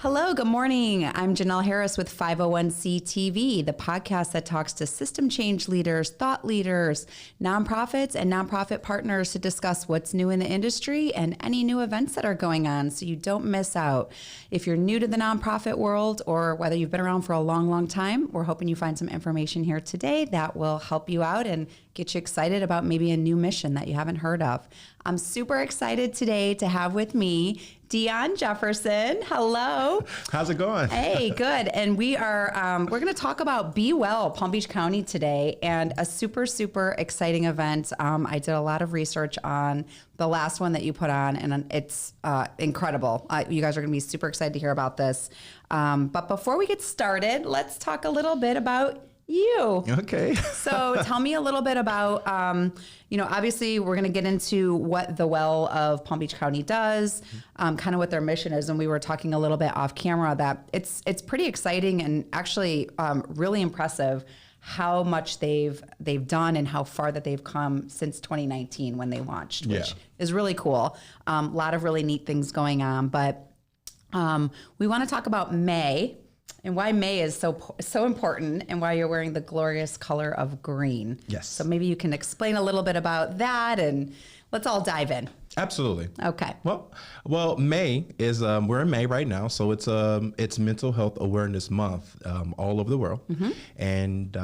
Hello, good morning. I'm Jenell Harris with 501c TV, the podcast that talks to system change leaders, thought leaders, nonprofits, and nonprofit partners to discuss what's new in the industry and any new events that are going on so you don't miss out. If you're new to the nonprofit world or whether you've been around for a long, long time, we're hoping you find some information here today that will help you out and get you excited about maybe a new mission that you haven't heard of. I'm super excited today to have with me Deon Jefferson. Hello. How's it going? Hey, good. And we're going to talk about Be Well Palm Beach County today, and a super, super exciting event. I did a lot of research on the last one that you put on, and it's incredible. You guys are going to be super excited to hear about this. But before we get started, let's talk a little bit about you. Okay. So tell me a little bit about, obviously we're going to get into what the Well of Palm Beach County does, kind of what their mission is. And we were talking a little bit off camera that it's pretty exciting and actually really impressive how much they've done and how far that they've come since 2019 when they launched, which is really cool. A lot of really neat things going on, but we want to talk about May. And why May is so important, and why you're wearing the glorious color of green. Yes. So maybe you can explain a little bit about that, and let's all dive in. Absolutely. Okay. Well, May is we're in May right now, so it's Mental Health Awareness Month all over the world, and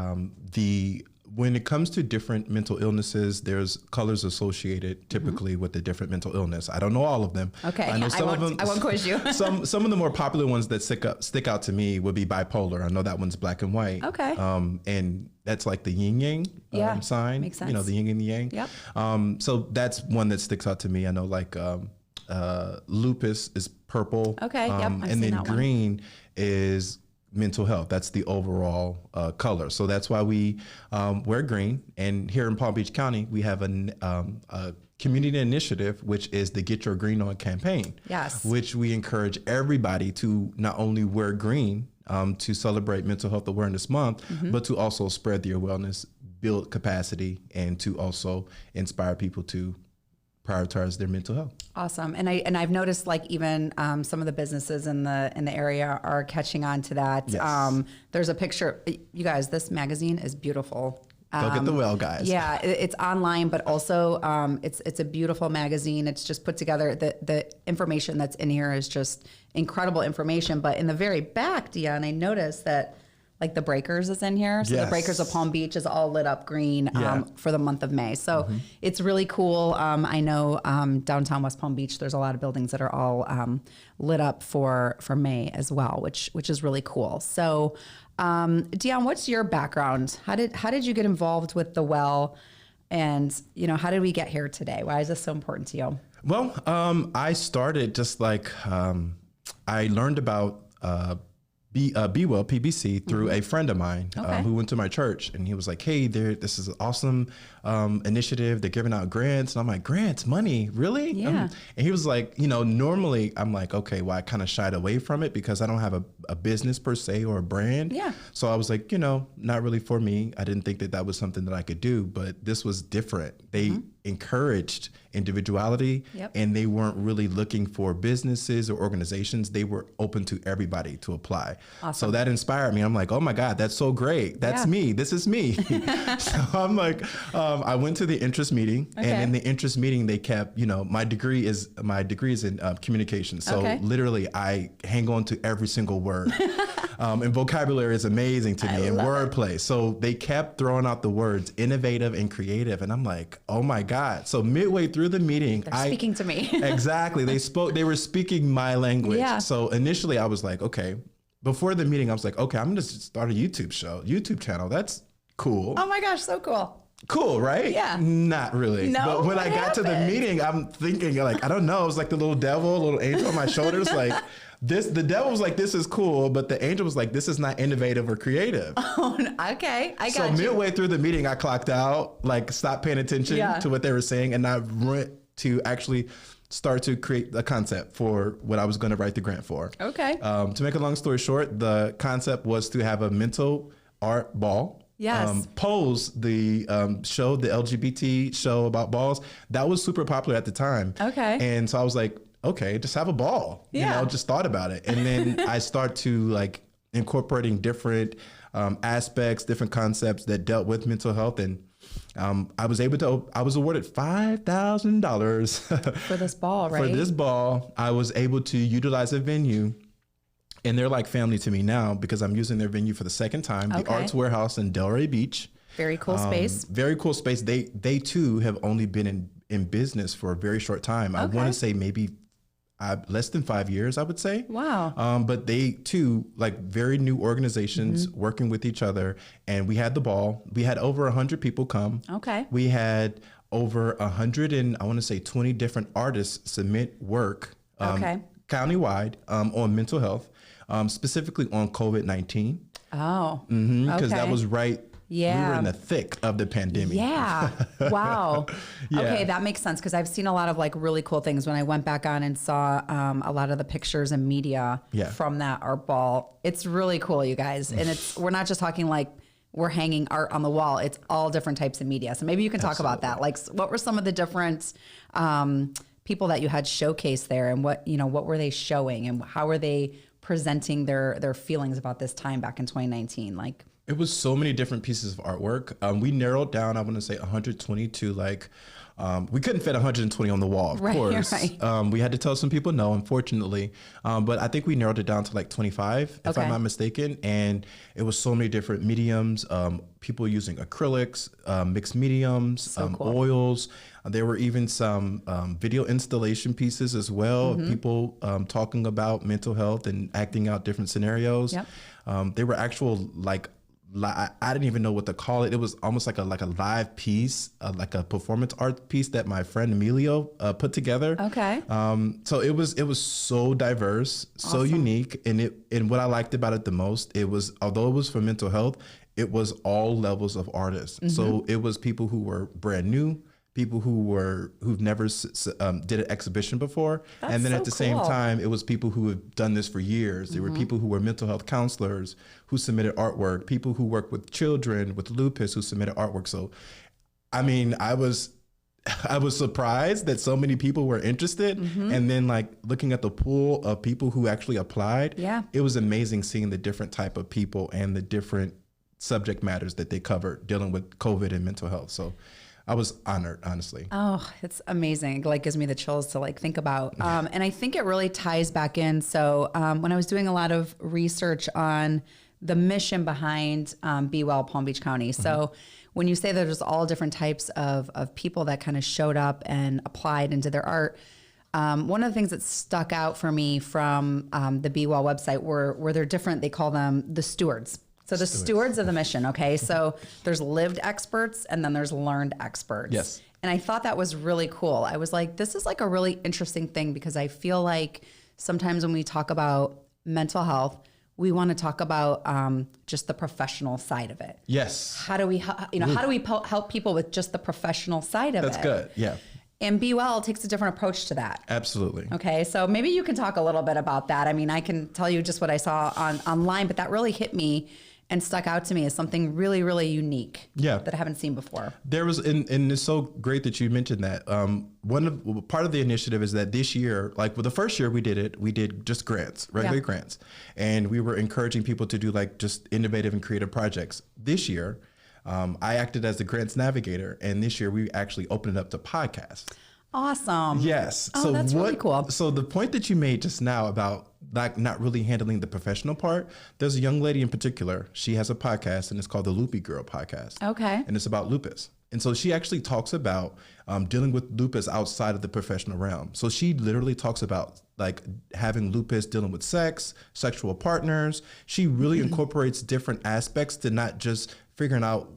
when it comes to different mental illnesses, there's colors associated typically with the different mental illness. I don't know all of them. Okay, I know some of them. I won't quiz you. some of the more popular ones that stick out to me would be bipolar. I know that one's black and white. Okay. And that's like the yin yang sign. Makes sense. You know, the yin and the yang. Yep. So that's one that sticks out to me. I know like lupus is purple. Okay. Yep. I've and seen then that one. green is mental health. That's the overall color. So that's why we wear green. And here in Palm Beach County, we have a community initiative, which is the Get Your Green On campaign. Yes. Which we encourage everybody to not only wear green to celebrate Mental Health Awareness Month, but to also spread the awareness, build capacity, and to also inspire people to prioritize their mental health. Awesome. And I've noticed like even some of the businesses in the area are catching on to that. Yes. There's a picture. You guys, this magazine is beautiful. Go get the Well, guys. Yeah, it's online, but also it's a beautiful magazine. It's just put together. The information that's in here is just incredible information. But in the very back, Deon, I noticed that like the Breakers is in here. So the Breakers of Palm Beach is all lit up green for the month of May. So it's really cool. I know downtown West Palm Beach, there's a lot of buildings that are all lit up for May as well, which is really cool. So Deon, what's your background? How did you get involved with the Well? And, how did we get here today? Why is this so important to you? Well, I started just like I learned about BeWellPBC through a friend of mine who went to my church, and he was like, hey, this is an awesome initiative. They're giving out grants. And I'm like, grants, money, really? Yeah. And he was like, normally I'm like, okay, well, I kind of shied away from it because I don't have a business per se or a brand. Yeah. So I was like, not really for me. I didn't think that was something that I could do, but this was different. They encouraged individuality, and they weren't really looking for businesses or organizations. They were open to everybody to apply. Awesome. So that inspired me. I'm like, oh my God, that's so great. That's me. This is me. So I'm like, I went to the interest meeting, and in the interest meeting, they kept, my degree is in communication. So literally I hang on to every single word. And vocabulary is amazing to me, and wordplay. So they kept throwing out the words innovative and creative. And I'm like, oh my God. So midway through the meeting, They're speaking to me. Exactly. They were speaking my language. Yeah. So initially I was like, okay, before the meeting, I was like, okay, I'm going to start a YouTube channel. That's cool. Oh my gosh, so cool. Cool, right? Yeah. Not really. No, but when I got happened? to the meeting, I'm thinking like, I don't know. It was like the little devil, little angel on my shoulders. Like the devil was like, this is cool. But the angel was like, this is not innovative or creative. Oh, okay. I got So you. midway through the meeting, I clocked out, like stopped paying attention to what they were saying. And I went to actually start to create a concept for what I was going to write the grant for. Okay. To make a long story short, the concept was to have a mental art ball. Yes. Pose, the show, the LGBT show about balls, that was super popular at the time. Okay. And so I was like, okay, just have a ball. Yeah. You know, just thought about it. And then I start to like incorporating different aspects, different concepts that dealt with mental health. And I was awarded $5,000 For this ball, right? For this ball. I was able to utilize a venue. And they're like family to me now because I'm using their venue for the second time, the Arts Warehouse in Delray Beach. Very cool space. Very cool space. They too have only been in business for a very short time. I want to say maybe less than 5 years, I would say. Wow. But they too, like very new organizations working with each other. And we had the ball. We had over 100 people come. Okay. We had over 20 different artists submit work countywide on mental health. Specifically on COVID-19. Oh, Because that was right. Yeah. We were in the thick of the pandemic. Yeah. Wow. Yeah. Okay, that makes sense because I've seen a lot of like really cool things when I went back on and saw a lot of the pictures and media from that art ball. It's really cool, you guys. And we're not just talking like we're hanging art on the wall. It's all different types of media. So maybe you can talk about that. Like what were some of the different people that you had showcased there and what were they showing and how were they presenting their feelings about this time back in 2019? Like, it was so many different pieces of artwork. We narrowed down, I want to say 120 to like, we couldn't fit 120 on the wall, of course. Right. We had to tell some people no, unfortunately. But I think we narrowed it down to like 25, if I'm not mistaken. And it was so many different mediums, people using acrylics, mixed mediums, oils. There were even some video installation pieces as well, of people talking about mental health and acting out different scenarios. Yep. They were actual I didn't even know what to call it. It was almost like a live piece, like a performance art piece that my friend Emilio put together. Okay. So it was so diverse, so unique, and what I liked about it the most, although it was for mental health, it was all levels of artists. So it was people who were brand new, people who've never did an exhibition before. That's and then so at the same time, it was people who have done this for years. There were people who were mental health counselors who submitted artwork, people who work with children with lupus who submitted artwork. So, I mean, I was surprised that so many people were interested. And then like looking at the pool of people who actually applied, it was amazing seeing the different type of people and the different subject matters that they covered dealing with COVID and mental health. So I was honored, honestly. Oh, it's amazing. It like gives me the chills to like think about. And I think it really ties back in. So when I was doing a lot of research on the mission behind Be Well Palm Beach County. So when you say that there's all different types of people that kind of showed up and applied into their art, one of the things that stuck out for me from the Be Well website were they're different. They call them the stewards. So the stewards of the mission, okay? So there's lived experts and then there's learned experts. Yes. And I thought that was really cool. I was like, this is like a really interesting thing because I feel like sometimes when we talk about mental health, we want to talk about just the professional side of it. Yes. How do we help people with just the professional side of it? That's good, yeah. And Be Well takes a different approach to that. Absolutely. Okay, so maybe you can talk a little bit about that. I mean, I can tell you just what I saw online, but that really hit me and stuck out to me as something really, really unique that I haven't seen before. There was, and it's so great that you mentioned that. Part of the initiative is that this year, like the first year we did just grants, regular grants. And we were encouraging people to do like just innovative and creative projects. This year, I acted as the grants navigator. And this year we actually opened it up to podcasts. Awesome. Yes. Oh, so that's really cool. So the point that you made just now about like not really handling the professional part, there's a young lady in particular. She has a podcast and it's called the Loopy Girl Podcast. Okay. And it's about lupus. And so she actually talks about dealing with lupus outside of the professional realm. So she literally talks about like having lupus, dealing with sex, sexual partners. She really incorporates different aspects to not just figuring out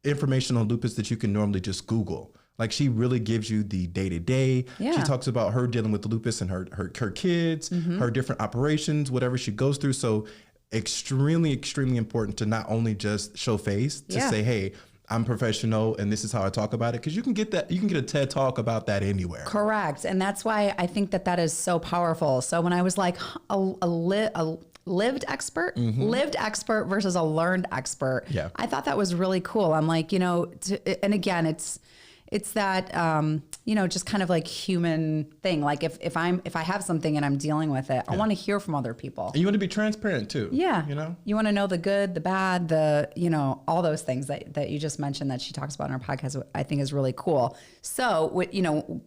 information on lupus that you can normally just Google. Like she really gives you the day-to-day. Yeah. She talks about her dealing with lupus and her kids, her different operations, whatever she goes through. So extremely, extremely important to not only just show face, to say, hey, I'm professional and this is how I talk about it. Because you can get a TED Talk about that anywhere. Correct. And that's why I think that is so powerful. So when I was like a lived expert versus a learned expert, I thought that was really cool. I'm like, and again, it's that just kind of like human thing. Like if I have something and I'm dealing with it, I want to hear from other people. And you want to be transparent too. Yeah. You want to know the good, the bad, all those things that you just mentioned that she talks about in our podcast, I think is really cool. So,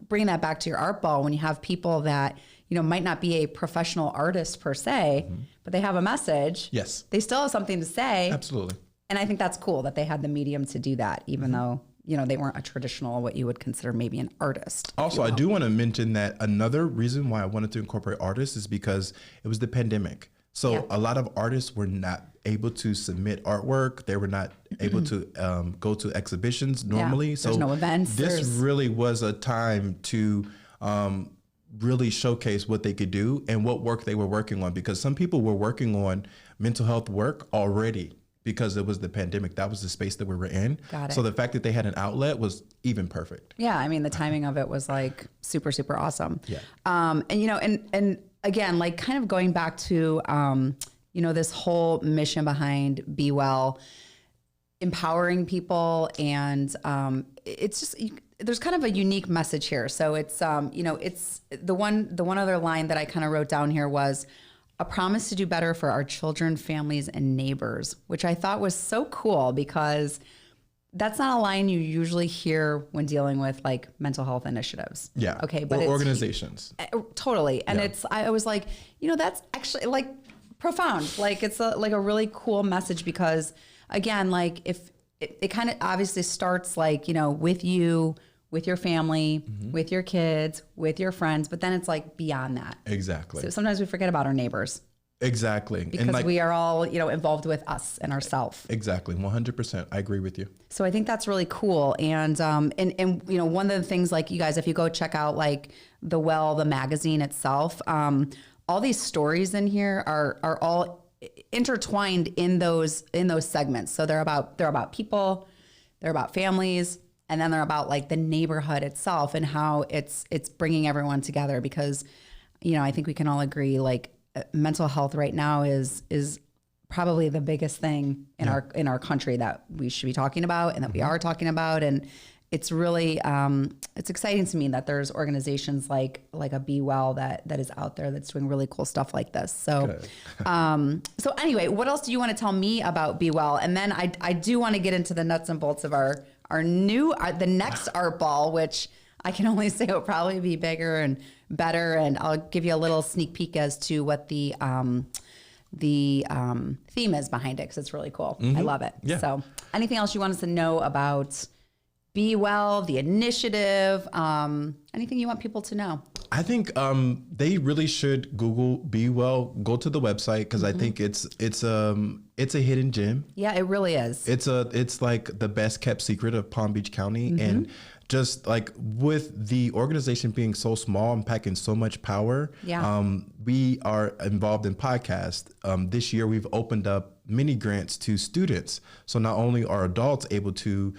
bringing that back to your art ball, when you have people that, might not be a professional artist per se, but they have a message. Yes. They still have something to say. Absolutely. And I think that's cool that they had the medium to do that, even though, they weren't a traditional, what you would consider maybe an artist. Also, I do want to mention that another reason why I wanted to incorporate artists is because it was the pandemic. So a lot of artists were not able to submit artwork. They were not able to go to exhibitions normally. So there's no events. This really was a time to really showcase what they could do and what work they were working on, because some people were working on mental health work already because it was the pandemic. That was the space that we were in. Got it. So the fact that they had an outlet was even perfect. Yeah. I mean, the timing of it was like super, super awesome. Yeah. And again, like kind of going back to, this whole mission behind Be Well, empowering people. And it's just, there's kind of a unique message here. So it's, it's the one other line that I kind of wrote down here was a promise to do better for our children, families, and neighbors, which I thought was so cool because that's not a line you usually hear when dealing with like mental health initiatives. Yeah. Okay. But or organizations. Totally. And I was like, that's actually like profound. Like it's a really cool message because again, like if it kind of obviously starts like, with you, with your family, with your kids, with your friends, but then it's like beyond that. Exactly. So sometimes we forget about our neighbors. Exactly. Because we are all, involved with us and ourselves. Exactly. 100%. I agree with you. So I think that's really cool. And one of the things like you guys, if you go check out like the magazine itself, all these stories in here are all intertwined in those segments. So they're about people, they're about families, and then they're about like the neighborhood itself and how it's bringing everyone together because, I think we can all agree like mental health right now is probably the biggest thing in our country that we should be talking about and that we are talking about. And it's really, it's exciting to me that there's organizations like a Be Well that is out there that's doing really cool stuff like this. So, so anyway, what else do you want to tell me about Be Well? And then I do want to get into the nuts and bolts of the next art ball, which I can only say will probably be bigger and better. And I'll give you a little sneak peek as to what the theme is behind it, because it's really cool. I love it. Yeah. So anything else you want us to know about Be Well, the initiative, anything you want people to know? I think they really should Google Be Well, go to the website, because I think it's a hidden gem. Yeah, it really is. It's like the best kept secret of Palm Beach County. And just like with the organization being so small and packing so much power, we are involved in PodCast. This year we've opened up mini grants to students. So not only are adults able to,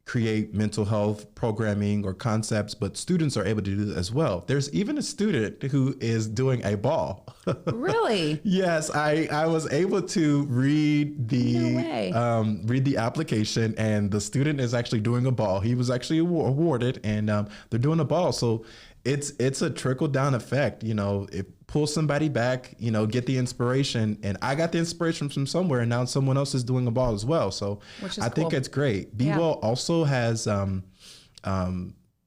create mental health programming or concepts, but students are able to do that as well. There's even a student who is doing a ball. Really? Yes, I was able to read the application, and the student is actually doing a ball. He was actually awarded, and they're doing a ball. So it's a trickle down effect. It pulls somebody back. Get the inspiration, and I got the inspiration from somewhere, and now someone else is doing a ball as well. So I think it's great. Be Well also has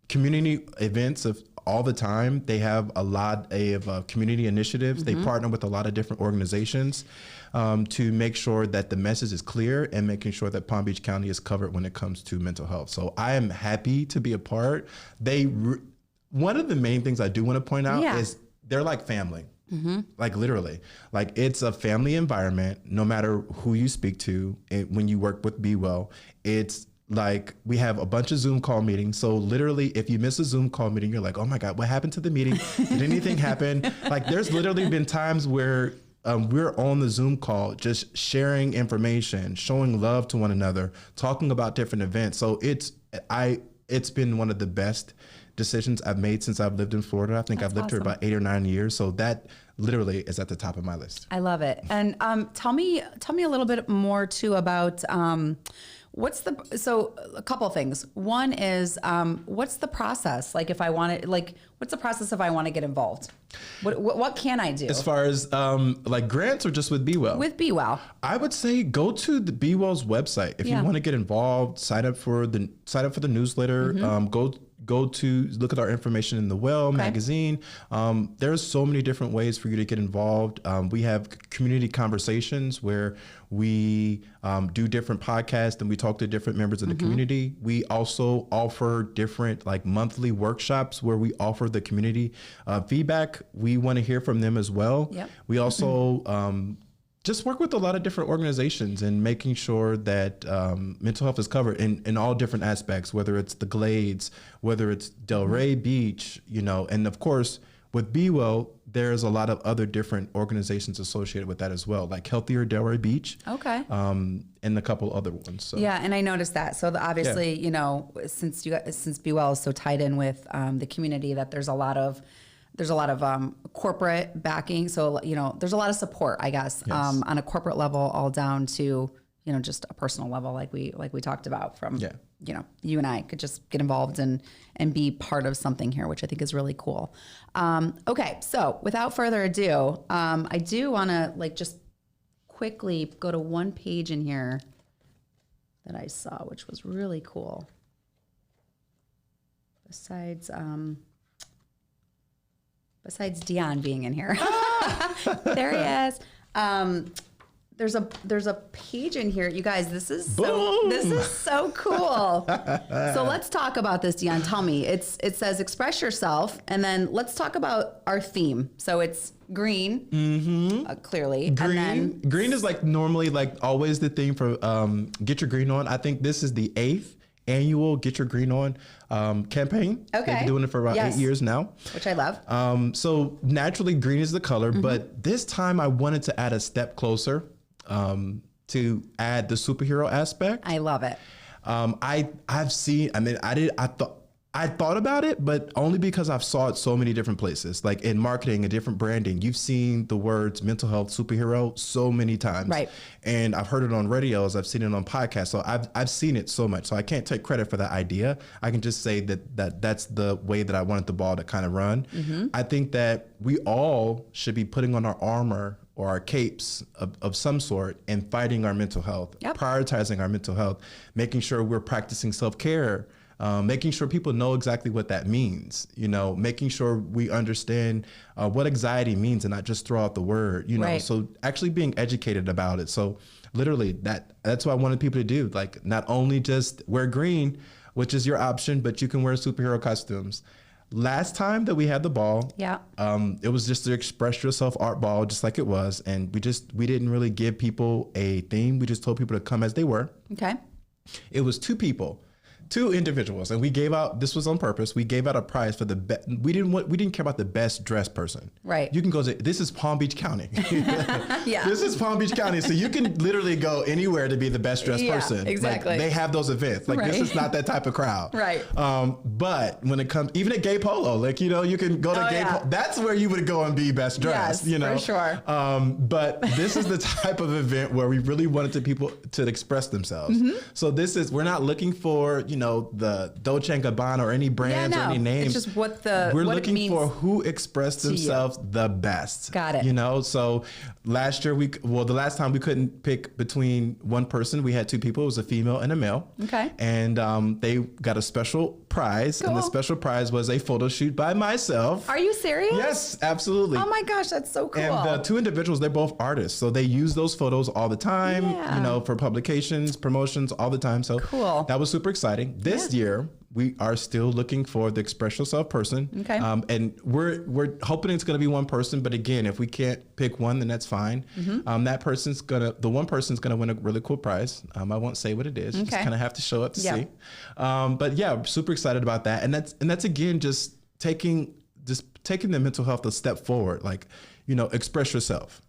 community events of all the time. They have a lot of community initiatives. They partner with a lot of different organizations to make sure that the message is clear and making sure that Palm Beach County is covered when it comes to mental health. So I am happy to be a part. One of the main things I do want to point out is they're like family. Like literally, like it's a family environment, no matter who you speak to. When you work with Be Well, it's like we have a bunch of Zoom call meetings. So literally, if you miss a Zoom call meeting, you're like, oh my God, what happened to the meeting? Did anything happen? Like there's literally been times where we're on the Zoom call, just sharing information, showing love to one another, talking about different events. So it's been one of the best decisions I've made since I've lived in Florida. I think I've lived here about 8 or 9 years. So that literally is at the top of my list. I love it. And tell me a little bit more too about So a couple things. One is, what's the process? Like if I want to, what's the process if I want to get involved? What can I do? As far as like grants or just with BeWell? With BeWell. I would say go to the BeWell's website. If you want to get involved, sign up for the newsletter, go to look at our information in the Well magazine. There's so many different ways for you to get involved. We have community conversations where we do different podcasts and we talk to different members of the community. We also offer different like monthly workshops where we offer the community feedback. We want to hear from them as well. Yep. We also just work with a lot of different organizations and making sure that mental health is covered in all different aspects, whether it's the Glades, whether it's Delray Beach, and of course with BeWell, there's a lot of other different organizations associated with that as well, like Healthier Delray Beach. Okay. And a couple other ones. So. Yeah, and I noticed that. So obviously, since BeWell is so tied in with the community, that there's a lot of corporate backing. So, there's a lot of support, I guess, on a corporate level, all down to, just a personal level, like we talked about from, you and I could just get involved and be part of something here, which I think is really cool. Okay. So without further ado, I do want to just quickly go to one page in here that I saw, which was really cool. Besides Deon being in here. There he is. There's a page in here. You guys, this is so cool. So let's talk about this, Deon. Tell me. It says express yourself, and then let's talk about our theme. So it's green, clearly. Green is like normally like always the theme for Get Your Green On. I think this is the 8th annual Get Your Green On campaign. Okay. They've been doing it for about 8 years now. Which I love. So naturally green is the color, but this time I wanted to add a step closer to add the superhero aspect. I love it. I thought about it, but only because I've saw it so many different places, like in marketing and different branding. You've seen the words mental health superhero so many times. Right. And I've heard it on radios. I've seen it on podcasts. So I've seen it so much. So I can't take credit for that idea. I can just say that's the way that I wanted the ball to kind of run. I think that we all should be putting on our armor or our capes of some sort and fighting our mental health, prioritizing our mental health, making sure we're practicing self-care, making sure people know exactly what that means, making sure we understand what anxiety means and not just throw out the word, so actually being educated about it. So literally that's what I wanted people to do. Like not only just wear green, which is your option, but you can wear superhero costumes. Last time that we had the ball, it was just the Express Yourself art ball, just like it was. And we didn't really give people a theme. We just told people to come as they were. Okay. It was two individuals, and we gave out, this was on purpose, we gave out a prize for the best. We didn't care about the best dressed person. Right. You can go this is Palm Beach County. This is Palm Beach County. So you can literally go anywhere to be the best dressed person. Exactly. Like, they have those events. Like this is not that type of crowd. Right. But when it comes, even at Gay Polo, like, you can go to Gay Polo. That's where you would go and be best dressed, for sure. But this is the type of event where we really wanted people to express themselves. So we're not looking for, the Dolce & Gabbana or any brands or any names. It's just we're looking for who expressed themselves the best. Got it. So last year, the last time we couldn't pick between one person, we had two people. It was a female and a male. Okay. And they got a special prize. Cool. And the special prize was a photo shoot by myself. Are you serious? Yes, absolutely. Oh my gosh, that's so cool. And the two individuals, they're both artists. So they use those photos all the time, for publications, promotions, all the time. So cool. That was super exciting. This year, we are still looking for the Express Yourself person. Okay. And we're hoping it's going to be one person. But again, if we can't pick one, then that's fine. The one person's going to win a really cool prize. I won't say what it is. You just kind of have to show up to see. But yeah, super excited about that. And that's again, just taking the mental health a step forward. Like, express yourself.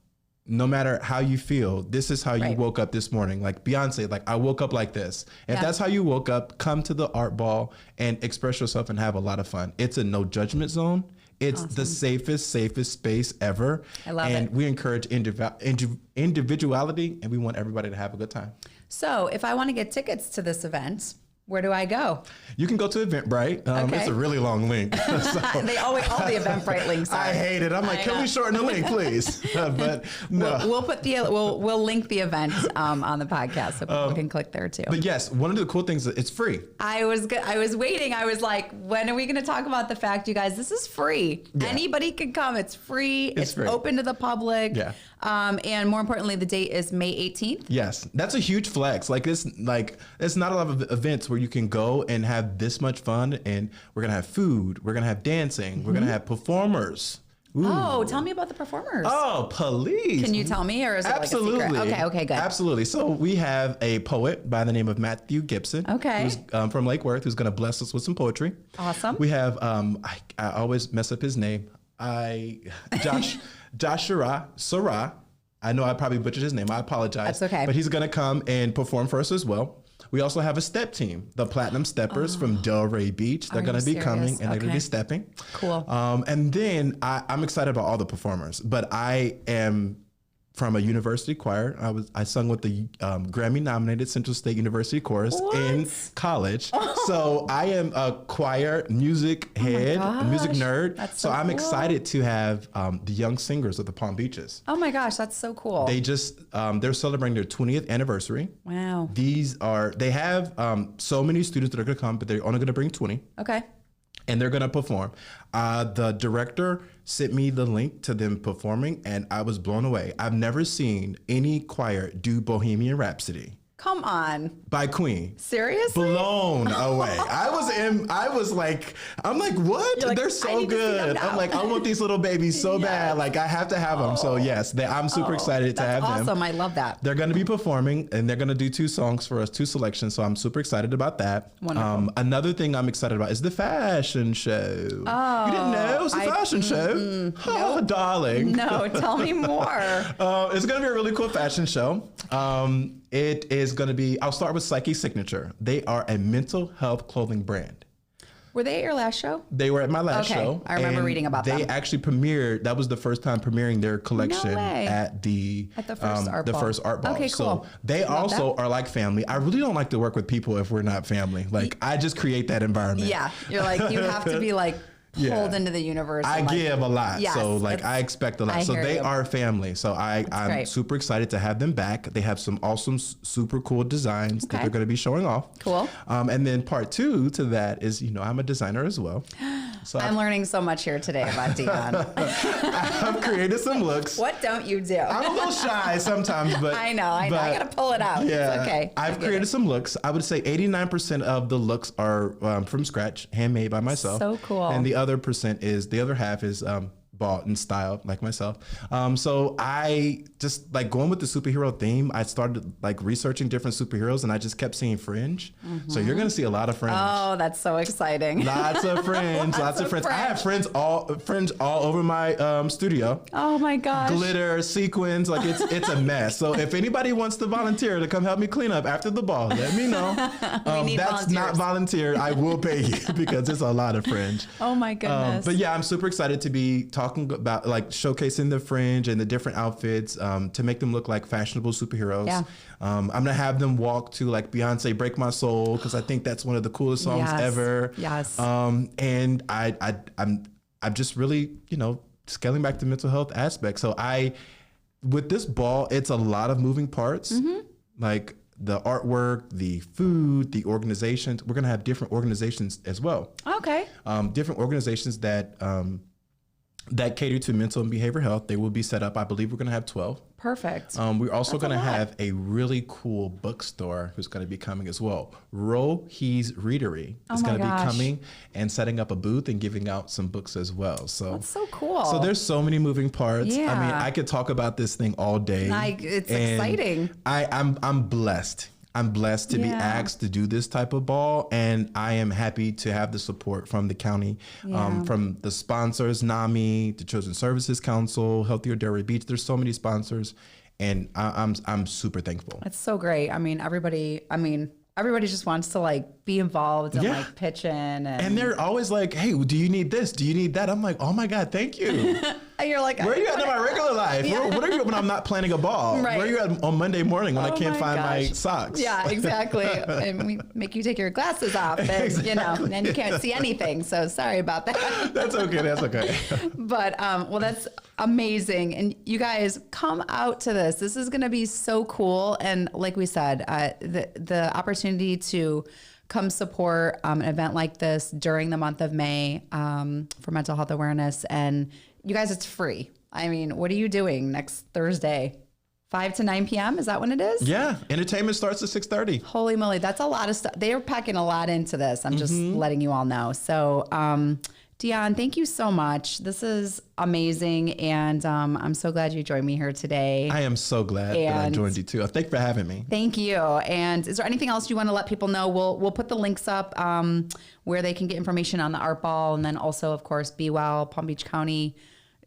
No matter how you feel, this is how you woke up this morning. Like Beyonce, like I woke up like this. If that's how you woke up, come to the art ball and express yourself and have a lot of fun. It's a no judgment zone. It's the safest space ever. I love and it. we encourage individuality, and we want everybody to have a good time. So if I want to get tickets to this event, where do I go? You can go to Eventbrite. Okay. It's a really long link. So, They always, all the Eventbrite links are. I hate it. I'm like, can we shorten the link, please? But no. We'll put we'll link the event on the podcast so people can click there too. But yes, one of the cool things is it's free. I was waiting. I was like, when are we going to talk about the fact, you guys, this is free. Yeah. Anybody can come. It's free. It's free. Open to the public. Yeah. And more importantly, the date is May 18th. Yes, that's a huge flex. It's not a lot of events where you can go and have this much fun, and we're gonna have food, we're gonna have dancing, we're gonna have performers. Ooh. Oh, tell me about the performers. Oh, please. Can you tell me, or is it Absolutely. like a secret? Okay, good. Absolutely. So we have a poet by the name of Matthew Gibson. Okay. Who's from Lake Worth, who's gonna bless us with some poetry. Awesome. We have I always mess up his name. Joshua Sarah. I know I probably butchered his name. I apologize. That's okay. But he's going to come and perform for us as well. We also have a step team, the Platinum Steppers from Delray Beach. They're going to be coming and they're going to be stepping. Cool. And then I'm excited about all the performers, but I am from a university choir. I sung with the Grammy-nominated Central State University Chorus in college. So I am a choir music head, a music nerd. That's so I'm cool. excited to have the young singers of the Palm Beaches. Oh my gosh, that's so cool. They just they're celebrating their 20th anniversary. Wow. They have so many students that are going to come, but they're only going to bring 20. Okay. And they're going to perform. The director sent me the link to them performing, and I was blown away. I've never seen any choir do Bohemian Rhapsody. Come on. By Queen. Seriously? Blown away. I'm like, what? Like, they're so good. I'm like, I want these little babies so bad. Like, I have to have them. So yes, I'm super excited to have them. That's awesome. I love that. They're going to be performing, and they're going to do 2 songs for us, 2 selections. So I'm super excited about that. Wonderful. Another thing I'm excited about is the fashion show. Oh, you didn't know? It's a fashion show? Oh, nope. Darling. No, tell me more. It's going to be a really cool fashion show. It is going to be, I'll start with Psyche Signature. They are a mental health clothing brand. Were they at your last show? They were at my last show. I remember reading about them. They actually premiered, that was the first time premiering their collection at the first art ball. Okay, so cool. they also are like family. I really don't like to work with people if we're not family. Like, I just create that environment. Yeah. You're like, you have to be like, pulled into the universe. I give a lot. Yes, so I expect a lot. So they are family. So I'm super excited to have them back. They have some awesome, super cool designs that they're going to be showing off. Cool. And then part 2 to that is, I'm a designer as well. So I'm learning so much here today about Deon. I've created some looks. What don't you do? I'm a little shy sometimes, but I know. I got to pull it out. Yeah, it's okay. I've created some looks. I would say 89% of the looks are from scratch, handmade by myself. So cool. And the other half is bought and styled like myself. So I just like going with the superhero theme. I started like researching different superheroes, and I just kept seeing Fringe. So you're going to see a lot of Fringe. Oh, that's so exciting. Lots of Fringe. lots of Fringe. I have Fringe all over my studio. Oh my gosh. Glitter, sequins, like it's a mess. So if anybody wants to volunteer to come help me clean up after the ball, let me know. That's not volunteer. I will pay you because it's a lot of Fringe. Oh my goodness. But yeah, I'm super excited to be talking about like showcasing the Fringe and the different outfits to make them look like fashionable superheroes. Yeah. I'm gonna have them walk to like Beyonce "Break My Soul" because I think that's one of the coolest songs ever. Yes. And I'm just really scaling back the mental health aspect. So with this ball, it's a lot of moving parts. Like the artwork, the food, the organizations. We're gonna have different organizations as well. Okay. Different organizations that cater to mental and behavioral health. They will be set up. I believe we're going to have 12. Perfect. We're also going to have a really cool bookstore who's going to be coming as well. Rohi's Readery is going to be coming and setting up a booth and giving out some books as well. So that's so cool. So there's so many moving parts. Yeah. I mean, I could talk about this thing all day. It's exciting. I'm blessed. I'm blessed to be asked to do this type of ball, and I am happy to have the support from the county, from the sponsors, NAMI, the Children's Services Council, Healthier Delray Beach. There's so many sponsors, and I'm super thankful. It's so great. I mean, everybody just wants to like be involved and like pitch in. And they're always like, hey, do you need this? Do you need that? I'm like, oh my God, thank you. And you're like, where are you at in my regular life? Yeah. What are you when I'm not planning a ball? Right. Where are you at on Monday morning when I can't find my socks? Yeah, exactly. And we make you take your glasses off and, Exactly. and you can't see anything. So sorry about that. That's okay. That's okay. But, well, that's amazing. And you guys come out to this. This is going to be so cool. And like we said, the opportunity to come support an event like this during the month of May for mental health awareness. And you guys, it's free. I mean, what are you doing next Thursday? 5 to 9 p.m. Is that when it is? Yeah. Entertainment starts at 6:30. Holy moly. That's a lot of stuff. They are packing a lot into this. I'm just letting you all know. So, Deon, thank you so much. This is amazing. And I'm so glad you joined me here today. I am so glad that I joined you too. Thank you for having me. Thank you. And is there anything else you want to let people know? We'll put the links up where they can get information on the art ball. And then also, of course, Be Well, Palm Beach County,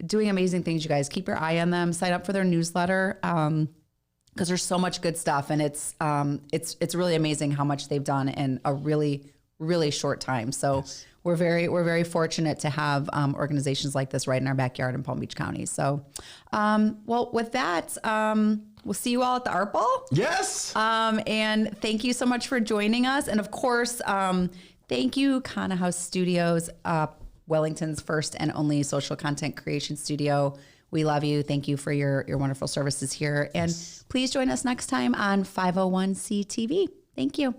doing amazing things, you guys. Keep your eye on them. Sign up for their newsletter because there's so much good stuff. And it's really amazing how much they've done in a really, really short time. So yes. We're very fortunate to have organizations like this right in our backyard in Palm Beach County. So, well, with that, we'll see you all at the Art Ball. Yes. And thank you so much for joining us. And of course, thank you, Kana House Studios, Wellington's first and only social content creation studio. We love you. Thank you for your wonderful services here. And please join us next time on 501c TV. Thank you.